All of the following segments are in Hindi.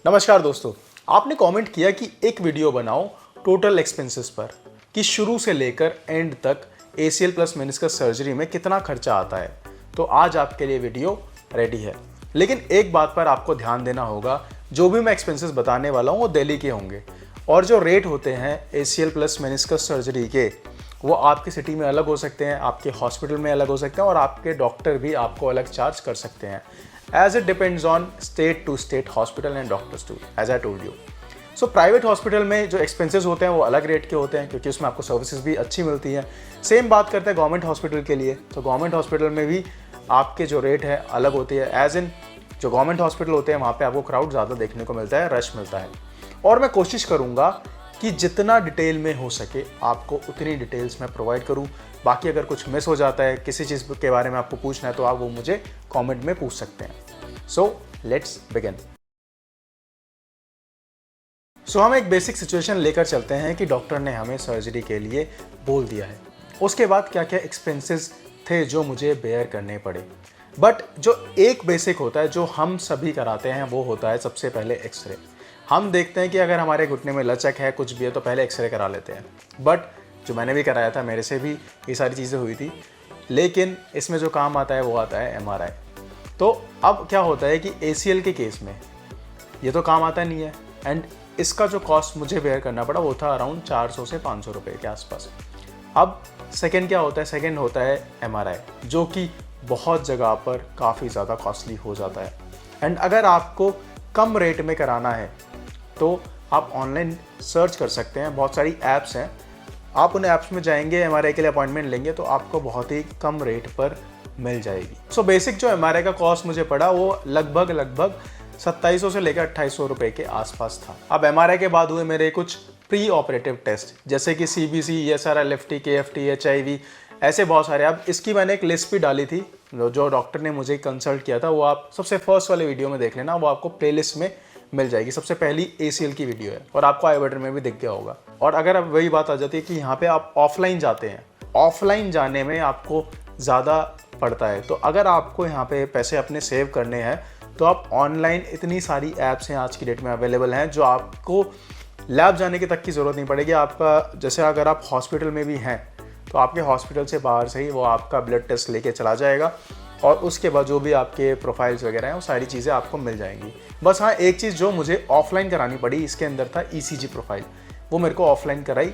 नमस्कार दोस्तों, आपने कमेंट किया कि एक वीडियो बनाओ टोटल एक्सपेंसेस पर कि शुरू से लेकर एंड तक ACL प्लस मेनिस्कस सर्जरी में कितना खर्चा आता है। तो आज आपके लिए वीडियो रेडी है, लेकिन एक बात पर आपको ध्यान देना होगा, जो भी मैं एक्सपेंसेस बताने वाला हूँ वो दिल्ली के होंगे और जो रेट होते हैं ACL प्लस मेनिस्कस सर्जरी के वो आपकी सिटी में अलग हो सकते हैं, आपके हॉस्पिटल में अलग हो सकते हैं और आपके डॉक्टर भी आपको अलग चार्ज कर सकते हैं। As it depends on state to state hospital and doctors too, as I told you. So private hospital में जो एक्सपेंसेस होते हैं वो अलग रेट के होते हैं क्योंकि उसमें आपको सर्विसेज भी अच्छी मिलती हैं। सेम बात करते हैं गवर्नमेंट हॉस्पिटल के लिए, तो गवर्नमेंट हॉस्पिटल में भी आपके जो रेट है अलग होती है। एज इन जो गवर्नमेंट हॉस्पिटल होते हैं वहाँ पे आपको क्राउड ज़्यादा देखने को मिलता है, रश मिलता है। और मैं कोशिश करूँगा कि जितना डिटेल में हो सके आपको उतनी डिटेल्स मैं प्रोवाइड करूँ। बाकी अगर कुछ मिस हो जाता है, किसी चीज़ के बारे में आपको पूछना है तो आप वो मुझे कमेंट में पूछ सकते हैं। So let's begin. हम एक बेसिक सिचुएशन लेकर चलते हैं कि डॉक्टर ने हमें सर्जरी के लिए बोल दिया है, उसके बाद क्या क्या एक्सपेंसेस थे जो मुझे बेयर करने पड़े। बट जो एक बेसिक होता है जो हम सभी कराते हैं वो होता है सबसे पहले एक्सरे। हम देखते हैं कि अगर हमारे घुटने में लचक है, कुछ भी है, तो पहले एक्सरे करा लेते हैं। बट जो मैंने भी कराया था, मेरे से भी ये सारी चीज़ें हुई थी, लेकिन इसमें जो काम आता है वो आता है MRI। तो अब क्या होता है कि ACL के केस में ये तो काम आता नहीं है एंड इसका जो कॉस्ट मुझे बेयर करना पड़ा वो था अराउंड 400 से 500 रुपये के आसपास। अब सेकंड क्या होता है, सेकंड होता है MRI, जो कि बहुत जगह पर काफ़ी ज़्यादा कॉस्टली हो जाता है। एंड अगर आपको कम रेट में कराना है तो आप ऑनलाइन सर्च कर सकते हैं, बहुत सारी ऐप्स हैं, आप उन ऐप्स में जाएंगे, MRI के लिए अपॉइंटमेंट लेंगे तो आपको बहुत ही कम रेट पर मिल जाएगी। बेसिक जो MRI का कॉस्ट मुझे पड़ा वो लगभग 2700 से लेकर 2800 रुपये के आसपास था। अब MRI के बाद हुए मेरे कुछ प्री ऑपरेटिव टेस्ट, जैसे कि CBC, ESR, LFT, KFT, HIV, ऐसे बहुत सारे। अब इसकी मैंने एक लिस्ट भी डाली थी, जो डॉक्टर ने मुझे कंसल्ट किया था, वो आप सबसे फर्स्ट वाले वीडियो में देख लेना, वो आपको प्लेलिस्ट में मिल जाएगी। सबसे पहली ACL की वीडियो है और आपको आई बटन में भी दिख गया होगा। और अगर अब वही बात आ जाती है कि यहाँ पे आप ऑफलाइन जाते हैं, ऑफलाइन जाने में आपको ज़्यादा पड़ता है, तो अगर आपको यहाँ पे पैसे अपने सेव करने हैं तो आप ऑनलाइन, इतनी सारी ऐप्स हैं आज की डेट में अवेलेबल हैं जो आपको लैब जाने की तक की ज़रूरत नहीं पड़ेगी। आपका जैसे अगर आप हॉस्पिटल में भी हैं तो आपके हॉस्पिटल से बाहर से ही वो आपका ब्लड टेस्ट लेके चला जाएगा और उसके बाद जो भी आपके प्रोफाइल्स वगैरह हैं वो सारी चीज़ें आपको मिल जाएंगी। बस हाँ, एक चीज़ जो मुझे ऑफलाइन करानी पड़ी, इसके अंदर था ECG प्रोफाइल, वो मेरे को ऑफलाइन कराई,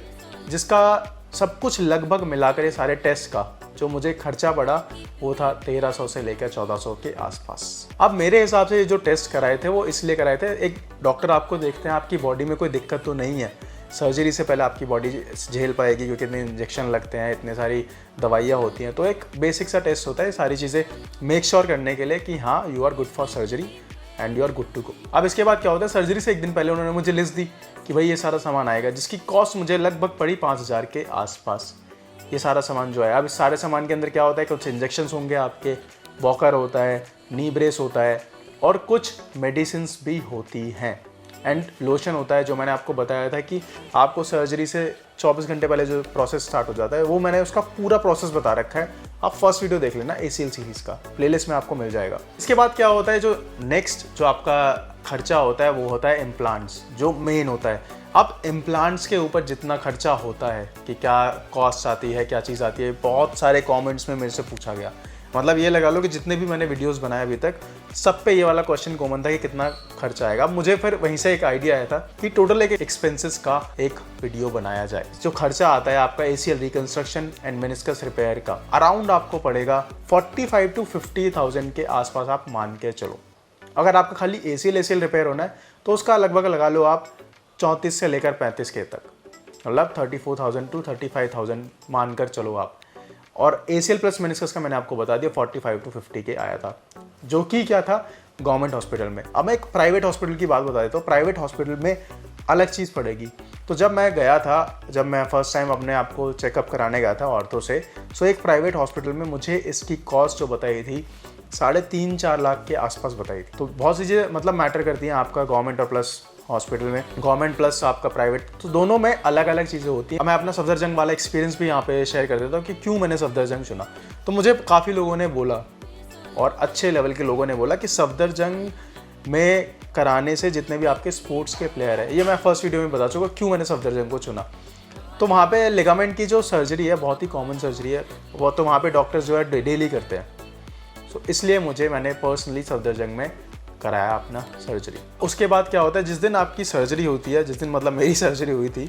जिसका सब कुछ लगभग मिलाकर ये सारे टेस्ट का जो मुझे खर्चा पड़ा वो था 1300 से लेकर 1400 के आसपास। अब मेरे हिसाब से जो टेस्ट कराए थे वो इसलिए कराए थे, एक डॉक्टर आपको देखते हैं आपकी बॉडी में कोई दिक्कत तो नहीं है, सर्जरी से पहले आपकी बॉडी झेल पाएगी क्योंकि इतने इंजेक्शन लगते हैं, इतने सारी दवाइयाँ होती हैं, तो एक बेसिक सा टेस्ट होता है सारी चीज़ें मेक श्योर करने के लिए कि हाँ you are good for surgery and you are good to go. अब इसके बाद क्या होता है, सर्जरी से एक दिन पहले उन्होंने मुझे लिस्ट दी कि भाई ये सारा सामान आएगा, जिसकी कॉस्ट मुझे लगभग पड़ी 5000 के आसपास। ये सारा सामान जो है, अब इस सारे सामान के अंदर क्या होता है, कुछ इंजेक्शंस होंगे आपके, वॉकर होता है, नी ब्रेस होता है और कुछ मेडिसिन्स भी होती हैं एंड लोशन होता है, जो मैंने आपको बताया था कि आपको सर्जरी से 24 घंटे पहले जो प्रोसेस स्टार्ट हो जाता है, वो मैंने उसका पूरा प्रोसेस बता रखा है। आप फर्स्ट वीडियो देख लेना ACL सीरीज़ का, प्लेलिस्ट में आपको मिल जाएगा। इसके बाद क्या होता है, जो नेक्स्ट जो आपका खर्चा होता है वो होता है इम्प्लांट्स, जो मेन होता है। अब इम्प्लांट्स के ऊपर जितना खर्चा होता है कि क्या कॉस्ट आती है, क्या चीज़ आती है, बहुत सारे कमेंट्स में मेरे से पूछा गया। मतलब ये लगा लो कि जितने भी मैंने वीडियोस बनाए अभी तक, सब पे ये वाला क्वेश्चन कॉमन था कि कितना खर्चा आएगा। मुझे फिर वहीं से एक आइडिया आया था कि टोटल एक एक्सपेंसेस का एक वीडियो बनाया जाए। जो खर्चा आता है आपका ACL reconstruction and meniscus repair का, अराउंड आपको पड़ेगा 45 to 50,000 के आसपास, आप मान के चलो। अगर आपका खाली ACL रिपेयर होना है तो उसका लगभग लगा लो आप 34 से लेकर 35 के तक, मतलब 34,000 to 35,000 मानकर चलो आप। और ACL प्लस मेनिस्कस का मैंने आपको बता दिया 45 to 50 के आया था, जो कि क्या था गवर्नमेंट हॉस्पिटल में। अब मैं एक प्राइवेट हॉस्पिटल की बात बता देता हूँ। प्राइवेट हॉस्पिटल में अलग चीज़ पड़ेगी। तो जब मैं गया था, जब मैं फर्स्ट टाइम अपने आप को चेकअप कराने गया था ऑर्थो से, सो एक प्राइवेट हॉस्पिटल में मुझे इसकी कॉस्ट जो बताई थी 3.5-4 लाख के आसपास बताई थी। तो बहुत सी चीज़ें मतलब मैटर करती हैं आपका गवर्नमेंट और प्लस हॉस्पिटल में, गवर्नमेंट प्लस आपका प्राइवेट, तो दोनों में अलग अलग चीज़ें होती हैं। मैं अपना सफदरजंग वाला एक्सपीरियंस भी यहाँ पे शेयर कर देता हूँ कि क्यों मैंने सफदरजंग चुना। तो मुझे काफ़ी लोगों ने बोला और अच्छे लेवल के लोगों ने बोला कि सफदरजंग में कराने से जितने भी आपके स्पोर्ट्स के प्लेयर हैं, ये मैं फर्स्ट वीडियो में बता चुका क्यों मैंने सफदरजंग को चुना। तो वहाँ पे लिगामेंट की जो सर्जरी है बहुत ही कॉमन सर्जरी है, वो तो वहाँ पे डॉक्टर्स जो है डेली करते हैं। सो इसलिए मैंने पर्सनली सफदरजंग में कराया अपना सर्जरी। उसके बाद क्या होता है, जिस दिन आपकी सर्जरी होती है, जिस दिन मतलब मेरी सर्जरी हुई थी,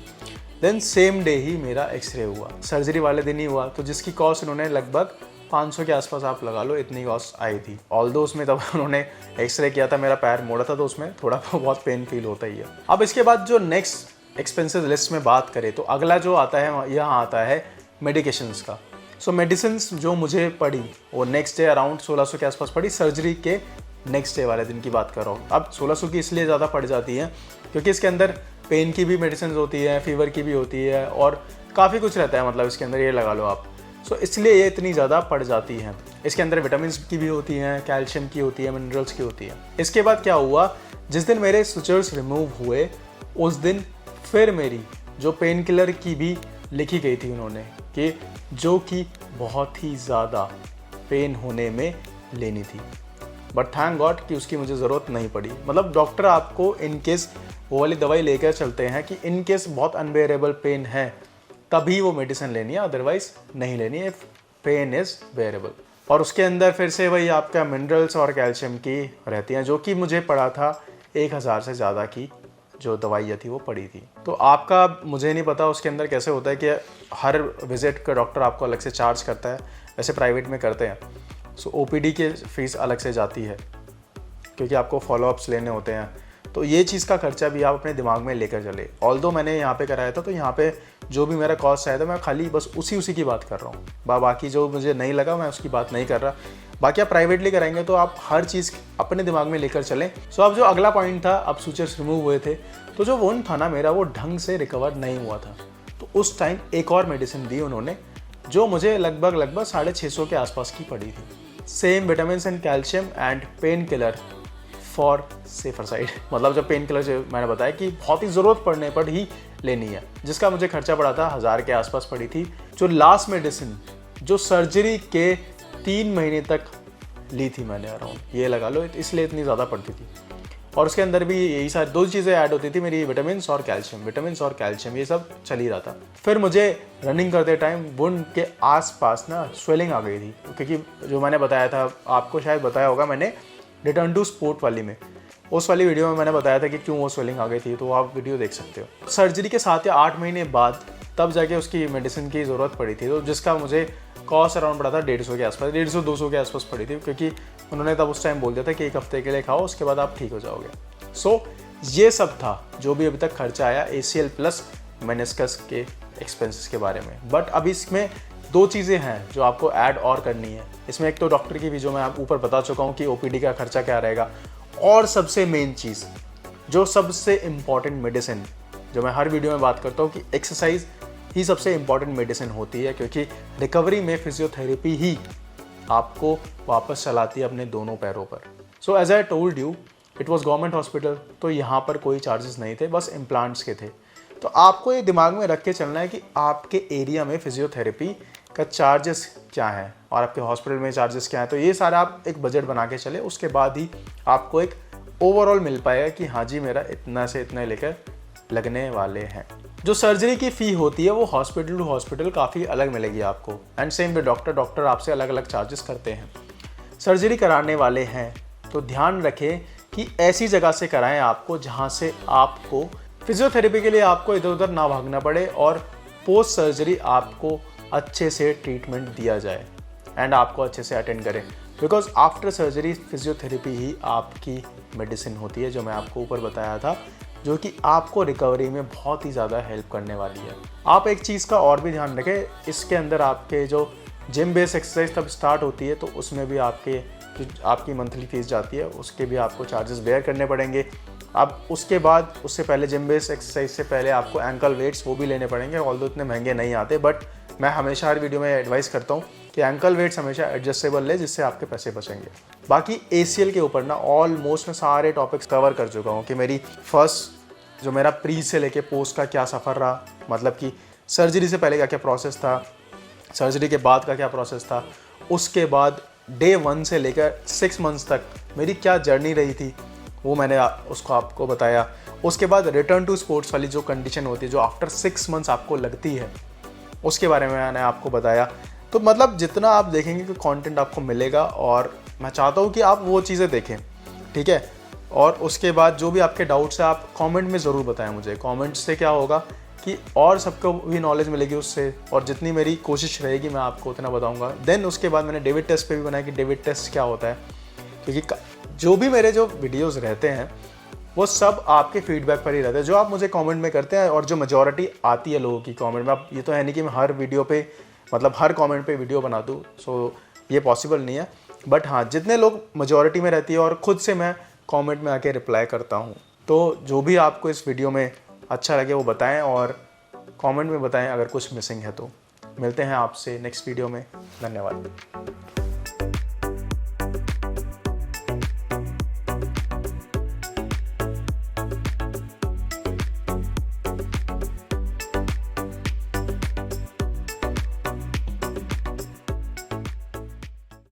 देन सेम डे ही मेरा एक्सरे हुआ, सर्जरी वाले दिन ही हुआ। तो जिसकी कॉस्ट उन्होंने लगभग 500 के आसपास आप लगा लो, इतनी कॉस्ट आई थी। ऑल्दो उसमें तब उन्होंने एक्सरे किया था, मेरा पैर मोड़ा था, तो उसमें थोड़ा बहुत पेन फील होता ही है। अब इसके बाद जो नेक्स्ट एक्सपेंसेस लिस्ट में बात करें तो अगला जो आता है यहाँ आता है मेडिकेशंस का। सो मेडिसिन्स जो मुझे पड़ी वो नेक्स्ट डे अराउंड 1600 के आसपास पड़ी, सर्जरी के नेक्स्ट डे वाले दिन की बात कर रहा हूँ। अब 1600 की इसलिए ज़्यादा पड़ जाती है क्योंकि इसके अंदर पेन की भी मेडिसिन होती है, फीवर की भी होती है और काफ़ी कुछ रहता है, मतलब इसके अंदर ये लगा लो आप। सो इसलिए ये इतनी ज़्यादा पड़ जाती हैं। इसके अंदर विटामिन की भी होती हैं, कैल्शियम की होती है, मिनरल्स की होती है। इसके बाद क्या हुआ, जिस दिन मेरे सुचर्स रिमूव हुए उस दिन फिर मेरी जो पेन किलर की भी लिखी गई थी उन्होंने कि जो कि बहुत ही ज़्यादा पेन होने में लेनी थी, बट थैंक गॉड कि उसकी मुझे ज़रूरत नहीं पड़ी। मतलब डॉक्टर आपको इन केस वो वाली दवाई लेकर चलते हैं कि इन केस बहुत अनबेरेबल पेन है तभी वो मेडिसिन लेनी है, अदरवाइज नहीं लेनी है, पेन इज़ बेरेबल। और उसके अंदर फिर से वही आपका मिनरल्स और कैल्शियम की रहती हैं, जो कि मुझे पड़ा था 1000 से ज़्यादा की जो दवाइयाँ थी वो पड़ी थी। तो आपका मुझे नहीं पता उसके अंदर कैसे होता है कि हर विजिट का डॉक्टर आपको अलग से चार्ज करता है, वैसे प्राइवेट में करते हैं। सो ओपीडी की फ़ीस अलग से जाती है क्योंकि आपको फॉलोअप्स लेने होते हैं। तो ये चीज़ का खर्चा भी आप अपने दिमाग में लेकर चले। ऑल्दो मैंने यहाँ पे कराया था तो यहाँ पे जो भी मेरा कॉस्ट आया था मैं खाली बस उसी की बात कर रहा हूँ, बाकी जो मुझे नहीं लगा मैं उसकी बात नहीं कर रहा। बाकी आप प्राइवेटली कराएंगे तो आप हर चीज़ अपने दिमाग में लेकर चलें। सो अब जो अगला पॉइंट था, अब सूचर्स रिमूव हुए थे तो जो वुंड था ना मेरा, वो ढंग से रिकवर नहीं हुआ था। तो उस टाइम एक और मेडिसिन दी उन्होंने जो मुझे लगभग 650 के आसपास की पड़ी थी। Same vitamin and calcium and pain killer for safer side. मतलब जो पेन किलर जो मैंने बताया कि बहुत ही ज़रूरत पड़ने पर ही लेनी है, जिसका मुझे खर्चा पड़ा था 1000 के आसपास पड़ी थी। जो लास्ट मेडिसिन जो सर्जरी के 3 महीने तक ली थी मैंने अराउंड, ये लगा लो, इसलिए इतनी ज़्यादा पड़ती थी। और उसके अंदर भी यही सारी 2 चीज़ें ऐड होती थी मेरी, विटामिन और कैल्शियम, ये सब चल ही रहा था। फिर मुझे रनिंग करते टाइम वुंड के आसपास ना स्वेलिंग आ गई थी, क्योंकि जो मैंने बताया था आपको, शायद बताया होगा मैंने रिटर्न टू स्पोर्ट वाली में, उस वाली वीडियो में मैंने बताया था कि क्यों वो स्वेलिंग आ गई थी, तो आप वीडियो देख सकते हो। सर्जरी के 7 या 8 महीने बाद तब जाके उसकी मेडिसिन की ज़रूरत पड़ी थी, तो जिसका मुझे कॉस्ट अराउंड पड़ा था 150 के आसपास, 150-200 के आसपास पड़ी थी, क्योंकि उन्होंने तब उस टाइम बोल दिया था कि 1 हफ्ते के लिए खाओ, उसके बाद आप ठीक हो जाओगे। सो ये सब था जो भी अभी तक खर्चा आया ACL प्लस मेनिस्कस के एक्सपेंसेस के बारे में। बट अभी इसमें 2 चीज़ें हैं जो आपको ऐड और करनी है इसमें। एक तो डॉक्टर की भी जो मैं आप ऊपर बता चुका हूँ कि OPD का खर्चा क्या रहेगा, और सबसे मेन चीज़ जो सबसे इम्पॉर्टेंट मेडिसिन जो मैं हर वीडियो में बात करता हूँ कि एक्सरसाइज ही सबसे इम्पॉर्टेंट मेडिसिन होती है, क्योंकि रिकवरी में फिजियोथेरेपी ही आपको वापस चलाती है अपने दोनों पैरों पर। So as I told you, it was government hospital, तो यहाँ पर कोई चार्जेस नहीं थे, बस इम्प्लांट्स के थे। तो आपको ये दिमाग में रख के चलना है कि आपके एरिया में फिजियोथेरेपी का चार्जेस क्या है और आपके हॉस्पिटल में चार्जेस क्या है। तो ये सारा आप एक बजट बना के चले, उसके बाद ही आपको एक ओवरऑल मिल पाएगा कि हाँ जी मेरा इतना से इतना लेकर लगने वाले हैं। जो सर्जरी की फ़ी होती है वो हॉस्पिटल टू हॉस्पिटल काफ़ी अलग मिलेगी आपको, एंड सेम विद डॉक्टर आपसे अलग अलग चार्जेस करते हैं। सर्जरी कराने वाले हैं तो ध्यान रखें कि ऐसी जगह से कराएं आपको जहाँ से आपको फिजियोथेरेपी के लिए आपको इधर उधर ना भागना पड़े और पोस्ट सर्जरी आपको अच्छे से ट्रीटमेंट दिया जाए एंड आपको अच्छे से अटेंड करें, बिकॉज आफ्टर सर्जरी फिजियोथेरेपी ही आपकी मेडिसिन होती है, जो मैं आपको ऊपर बताया था, जो कि आपको रिकवरी में बहुत ही ज़्यादा हेल्प करने वाली है। आप एक चीज़ का और भी ध्यान रखें, इसके अंदर आपके जो जिम बेस एक्सरसाइज तब स्टार्ट होती है तो उसमें भी आपकी मंथली फीस जाती है, उसके भी आपको चार्जेस बेयर करने पड़ेंगे। अब उसके बाद उससे पहले जिम बेस एक्सरसाइज से पहले आपको एंकल वेट्स वो भी लेने पड़ेंगे, ऑल्दो इतने महंगे नहीं आते, बट मैं हमेशा हर वीडियो में एडवाइस करता हूँ कि एंकल वेट्स हमेशा एडजस्टेबल ले, जिससे आपके पैसे बचेंगे। बाकी ACL के ऊपर ना ऑलमोस्ट मैं सारे टॉपिक्स कवर कर चुका हूँ कि मेरी फर्स्ट जो मेरा प्री से लेके पोस्ट का क्या सफ़र रहा, मतलब कि सर्जरी से पहले का क्या प्रोसेस था, सर्जरी के बाद का क्या प्रोसेस था, उसके बाद डे 1 से लेकर 6 मंथ्स तक मेरी क्या जर्नी रही थी, वो मैंने उसको आपको बताया। उसके बाद रिटर्न टू स्पोर्ट्स वाली जो कंडीशन होती है, जो आफ्टर 6 मंथ्स आपको लगती है, उसके बारे में मैंने आपको बताया। तो मतलब जितना आप देखेंगे कि कंटेंट आपको मिलेगा, और मैं चाहता हूँ कि आप वो चीज़ें देखें, ठीक है। और उसके बाद जो भी आपके डाउट्स हैं आप कमेंट में ज़रूर बताएं मुझे। कमेंट से क्या होगा कि और सबको भी नॉलेज मिलेगी उससे, और जितनी मेरी कोशिश रहेगी मैं आपको उतना बताऊंगा। देन उसके बाद मैंने डेविड टेस्ट पे भी बनाया कि डेविड टेस्ट क्या होता है, क्योंकि जो भी मेरे जो वीडियोज़ रहते हैं वो सब आपके फीडबैक पर ही रहता है, जो आप मुझे कमेंट में करते हैं और जो मेजॉरिटी आती है लोगों की कमेंट में। अब ये तो है नहीं कि मैं हर वीडियो पे, मतलब हर कमेंट पे वीडियो बना दूँ, सो ये पॉसिबल नहीं है। बट हाँ, जितने लोग मेजॉरिटी में रहती है और ख़ुद से मैं कमेंट में आके रिप्लाई करता हूँ। तो जो भी आपको इस वीडियो में अच्छा लगे वो बताएं, और कमेंट में बताएं अगर कुछ मिसिंग है तो। मिलते हैं आपसे नेक्स्ट वीडियो में। धन्यवाद।